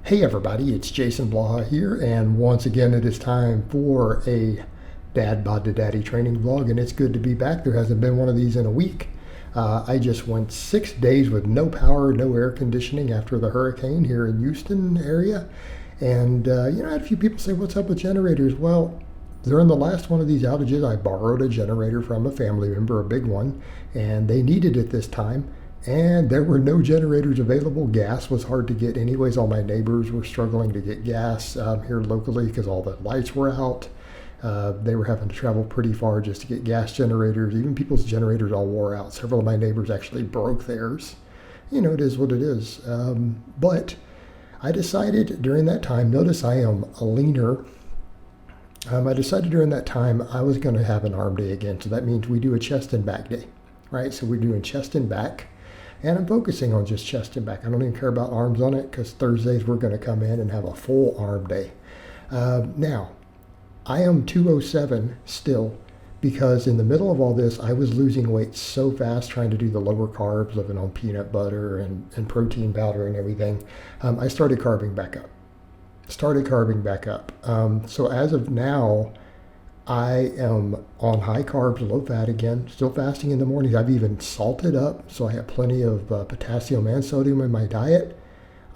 Hey everybody, it's Jason Blaha here, and once again it is time for a Dadbod to Daddy training vlog, and it's good to be back. There hasn't been one of these in a week. I just went 6 days with no power, no air conditioning after the hurricane here in Houston area, and I had a few people say, what's up with generators? Well, during the last one of these outages, I borrowed a generator from a family member, a big one, and they needed it this time. And there were no generators available. Gas was hard to get anyways. All my neighbors were struggling to get gas here locally because all the lights were out. They were having to travel pretty far just to get gas generators. Even people's generators all wore out. Several of my neighbors actually broke theirs. It is what it is. But I decided during that time, notice I am a leaner. I decided during that time I was going to have an arm day again. So that means we do a chest and back day, right? So we're doing chest and back. And I'm focusing on just chest and back. I don't even care about arms on it because Thursdays we're going to come in and have a full arm day. Now, I am 207 still because in the middle of all this, I was losing weight so fast trying to do the lower carbs, living on peanut butter and protein powder and everything. I started carbing back up. So as of now, I am on high carbs, low fat again, still fasting in the mornings. I've even salted up, so I have plenty of potassium and sodium in my diet.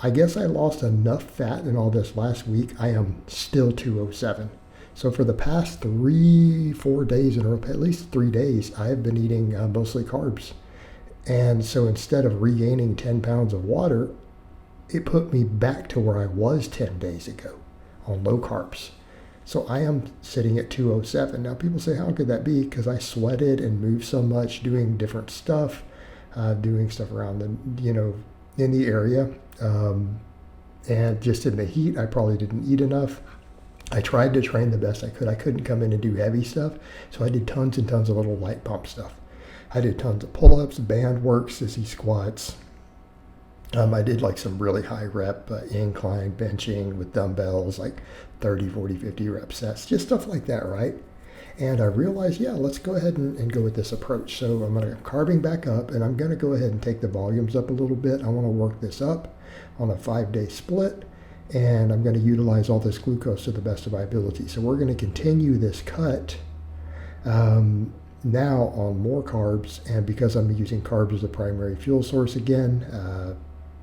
I guess I lost enough fat in all this last week. I am still 207. So for the past 3-4 days in a row, at least 3 days, I have been eating mostly carbs. And so instead of regaining 10 pounds of water, it put me back to where I was 10 days ago on low carbs. So I am sitting at 207. Now people say, how could that be? Because I sweated and moved so much doing different stuff, doing stuff around in the area. And just in the heat, I probably didn't eat enough. I tried to train the best I could. I couldn't come in and do heavy stuff. So I did tons and tons of little light pump stuff. I did tons of pull-ups, band work, sissy squats. I did like some really high rep incline benching with dumbbells, like 30, 40, 50 rep sets, just stuff like that, right? And I realized, let's go ahead and go with this approach. So I'm going to carbing back up, and I'm going to go ahead and take the volumes up a little bit. I want to work this up on a 5-day split, and I'm going to utilize all this glucose to the best of my ability. So we're going to continue this cut now on more carbs, and because I'm using carbs as a primary fuel source again,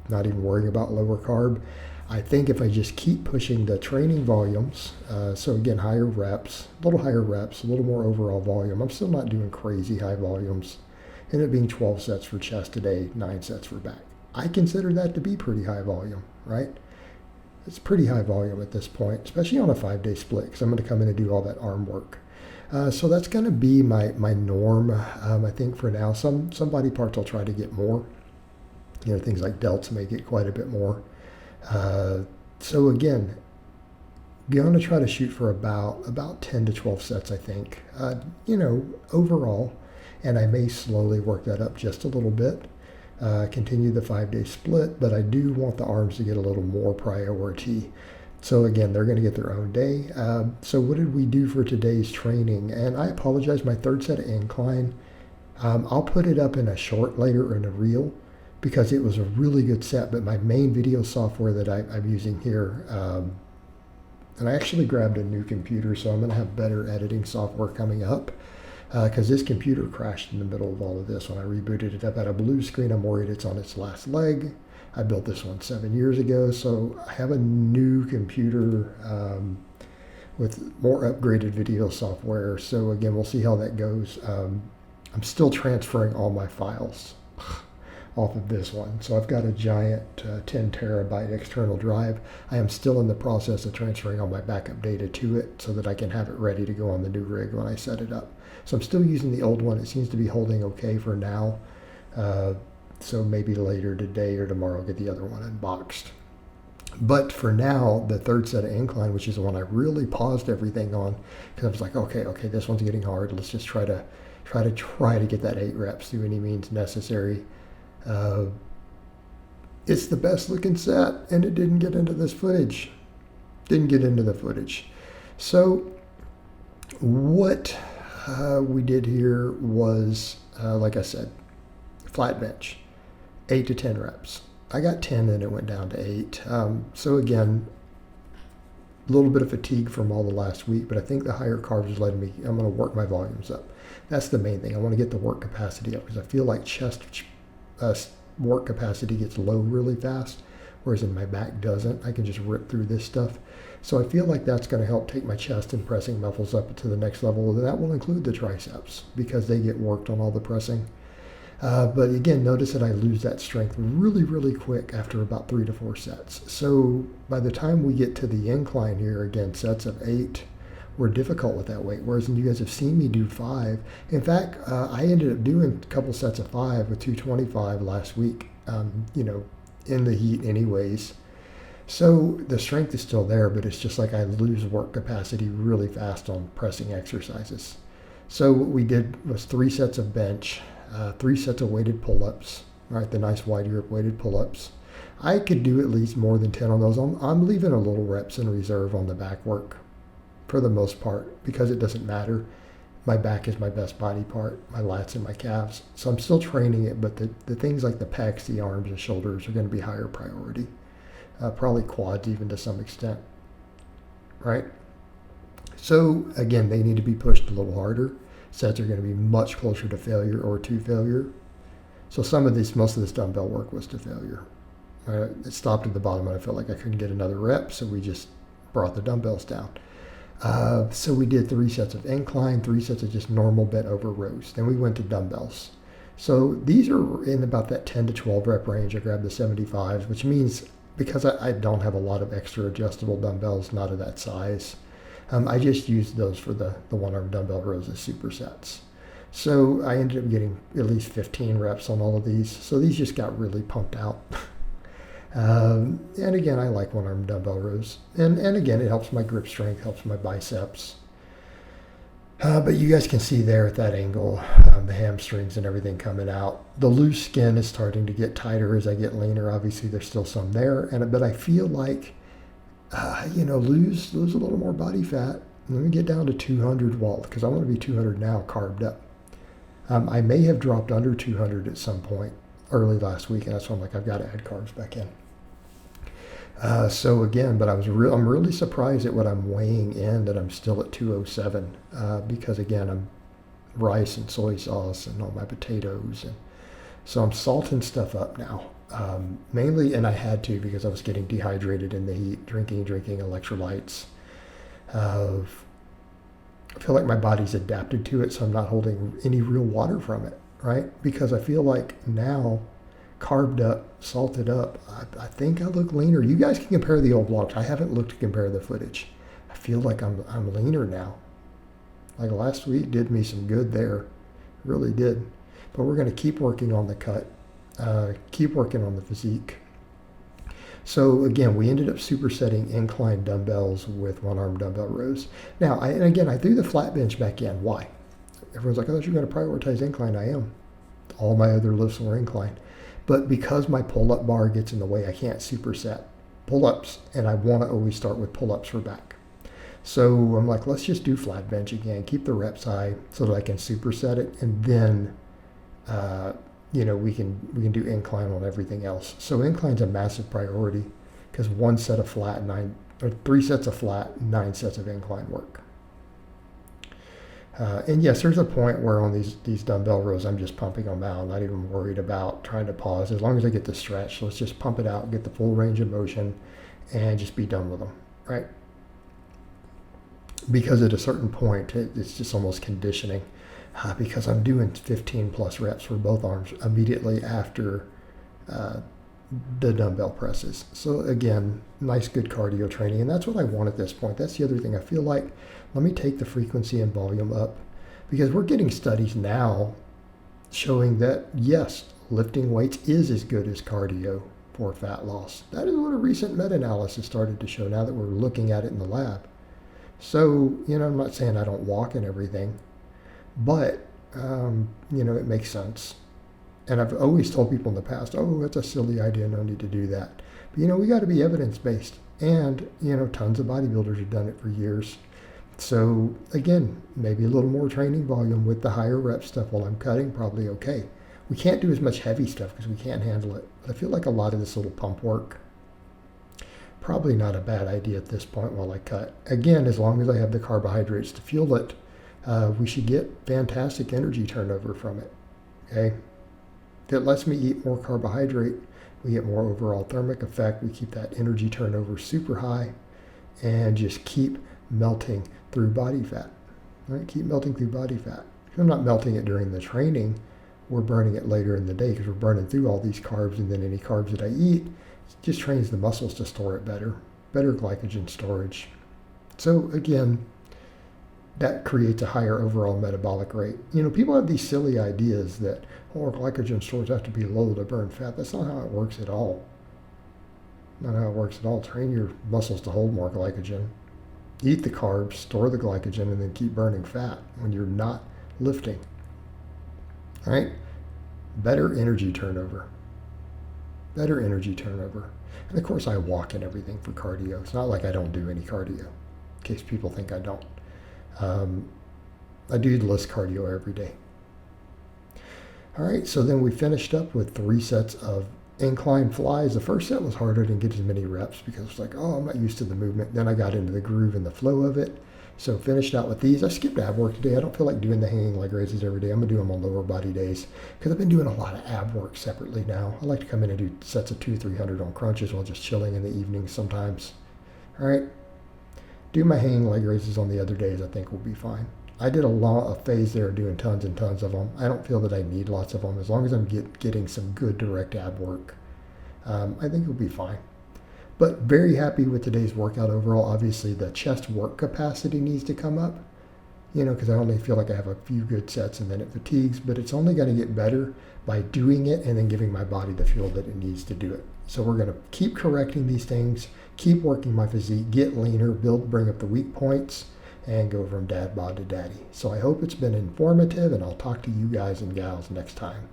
not even worrying about lower carb. I think if I just keep pushing the training volumes, so again, higher reps, a little more overall volume. I'm still not doing crazy high volumes. And it being 12 sets for chest today, 9 sets for back. I consider that to be pretty high volume, right? It's pretty high volume at this point, especially on a 5-day split, because I'm going to come in and do all that arm work. So that's going to be my norm, I think, for now. Some body parts I'll try to get more. Things like delts make it quite a bit more. So again, going to try to shoot for about 10 to 12 sets, I think, overall. And I may slowly work that up just a little bit, continue the 5-day split, but I do want the arms to get a little more priority. So again, they're going to get their own day. So what did we do for today's training? And I apologize, my third set of incline, I'll put it up in a short later in a reel, because it was a really good set, but my main video software that I'm using here, and I actually grabbed a new computer, so I'm going to have better editing software coming up, because this computer crashed in the middle of all of this. When I rebooted it up, at a blue screen, I'm worried it's on its last leg. I built this one 7 years ago, so I have a new computer with more upgraded video software. So again, we'll see how that goes. I'm still transferring all my files off of this one. So I've got a giant 10 terabyte external drive. I am still in the process of transferring all my backup data to it so that I can have it ready to go on the new rig when I set it up. So I'm still using the old one. It seems to be holding okay for now. So maybe later today or tomorrow I'll get the other one unboxed. But for now, the third set of incline, which is the one I really paused everything on, because I was like, okay, this one's getting hard. Let's just try to get that 8 reps through any means necessary. It's the best looking set, and it didn't get into this footage. So what we did here was, like I said, flat bench, 8 to 10 reps. I got 10 and it went down to 8. So again, a little bit of fatigue from all the last week, but I think the higher carbs is letting me, I'm going to work my volumes up. That's the main thing. I want to get the work capacity up because I feel like chest work capacity gets low really fast, whereas in my back doesn't. I can just rip through this stuff. So I feel like that's going to help take my chest and pressing muscles up to the next level. And that will include the triceps because they get worked on all the pressing. But again, notice that I lose that strength really, really quick after about 3 to 4 sets. So by the time we get to the incline here, again, sets of 8, we're difficult with that weight. Whereas you guys have seen me do 5. In fact, I ended up doing a couple sets of 5 with 225 last week, in the heat anyways. So the strength is still there, but it's just like I lose work capacity really fast on pressing exercises. So what we did was 3 sets of bench, 3 sets of weighted pull-ups, right? The nice wide grip weighted pull-ups. I could do at least more than 10 on those. I'm leaving a little reps in reserve on the back work for the most part because it doesn't matter. My back is my best body part, my lats and my calves. So I'm still training it, but the things like the pecs, the arms, and shoulders are going to be higher priority. Probably quads even to some extent, right? So again, they need to be pushed a little harder. Sets are going to be much closer to failure or to failure. So most of this dumbbell work was to failure. It stopped at the bottom and I felt like I couldn't get another rep, so we just brought the dumbbells down. So we did 3 sets of incline, 3 sets of just normal bent over rows. Then we went to dumbbells. So these are in about that 10 to 12 rep range. I grabbed the 75s, which means because I don't have a lot of extra adjustable dumbbells, not of that size, I just used those for the one-arm dumbbell rows as supersets. So I ended up getting at least 15 reps on all of these. So these just got really pumped out. And again, I like one-arm dumbbell rows. And again, it helps my grip strength, helps my biceps. But you guys can see there at that angle, the hamstrings and everything coming out. The loose skin is starting to get tighter as I get leaner. Obviously, there's still some there, but I feel like, lose a little more body fat. Let me get down to 200 wall because I want to be 200 now, carved up. I may have dropped under 200 at some point early last week, and that's why I'm like, I've got to add carbs back in. So again, but I'm really surprised at what I'm weighing in that I'm still at 207 because again, I'm rice and soy sauce and all my potatoes, and so I'm salting stuff up now. Mainly, and I had to because I was getting dehydrated in the heat, drinking electrolytes. I feel like my body's adapted to it, so I'm not holding any real water from it, right? Because I feel like now, carved up, salted up, I think I look leaner. You guys can compare the old vlogs. I haven't looked to compare the footage. I feel like I'm leaner now. Like last week did me some good there, really did. But we're going to keep working on the cut, keep working on the physique. So again, we ended up supersetting incline dumbbells with one-arm dumbbell rows. Now, I threw the flat bench back in. Why? Everyone's like, oh, you're going to prioritize incline. I am. All my other lifts were incline. But because my pull-up bar gets in the way, I can't superset pull-ups, and I want to always start with pull-ups for back. So I'm like, let's just do flat bench again, keep the reps high so that I can superset it, and then we can do incline on everything else. So incline's a massive priority because 3 sets of flat, 9 sets of incline work. And yes, there's a point where on these dumbbell rows, I'm just pumping them out, not even worried about trying to pause. As long as I get the stretch, let's just pump it out, get the full range of motion, and just be done with them, right? Because at a certain point, it's just almost conditioning. Because I'm doing 15 plus reps for both arms immediately after the dumbbell presses. So again, nice good cardio training, and that's what I want at this point. That's the other thing. I feel like, let me take the frequency and volume up, because we're getting studies now showing that yes, lifting weights is as good as cardio for fat loss. That is what a recent meta-analysis started to show now that we're looking at it in the lab. So, I'm not saying I don't walk and everything, but, it makes sense. And I've always told people in the past, oh, that's a silly idea, no need to do that. But, we got to be evidence-based. And, tons of bodybuilders have done it for years. So, again, maybe a little more training volume with the higher rep stuff while I'm cutting, probably okay. We can't do as much heavy stuff because we can't handle it. But I feel like a lot of this little pump work, probably not a bad idea at this point while I cut. Again, as long as I have the carbohydrates to fuel it, we should get fantastic energy turnover from it. Okay? If it lets me eat more carbohydrate, we get more overall thermic effect. We keep that energy turnover super high and just keep melting through body fat. Right? Keep melting through body fat. If I'm not melting it during the training, we're burning it later in the day because we're burning through all these carbs, and then any carbs that I eat just trains the muscles to store it better glycogen storage. So again, that creates a higher overall metabolic rate. You know, people have these silly ideas that, oh, glycogen stores have to be low to burn fat. That's not how it works at all. Not how it works at all. Train your muscles to hold more glycogen. Eat the carbs, store the glycogen, and then keep burning fat when you're not lifting. All right? Better energy turnover. Better energy turnover. And of course, I walk and everything for cardio. It's not like I don't do any cardio, in case people think I don't. I do list cardio every day. All right, so then we finished up with 3 sets of incline flies. The first set was harder, didn't get as many reps because it's like, oh, I'm not used to the movement. Then I got into the groove and the flow of it. So finished out with these. I skipped ab work today. I don't feel like doing the hanging leg raises every day. I'm going to do them on lower body days because I've been doing a lot of ab work separately now. I like to come in and do sets of 200-300 on crunches while just chilling in the evenings sometimes. All right. Do my hanging leg raises on the other days. I think will be fine. I did a phase there doing tons and tons of them. I don't feel that I need lots of them. As long as I'm getting some good direct ab work, I think it'll be fine. But very happy with today's workout overall. Obviously, the chest work capacity needs to come up, you know, because I only feel like I have a few good sets and then it fatigues. But it's only going to get better by doing it and then giving my body the fuel that it needs to do it. So we're going to keep correcting these things, keep working my physique, get leaner, bring up the weak points, and go from dad bod to daddy. So I hope it's been informative, and I'll talk to you guys and gals next time.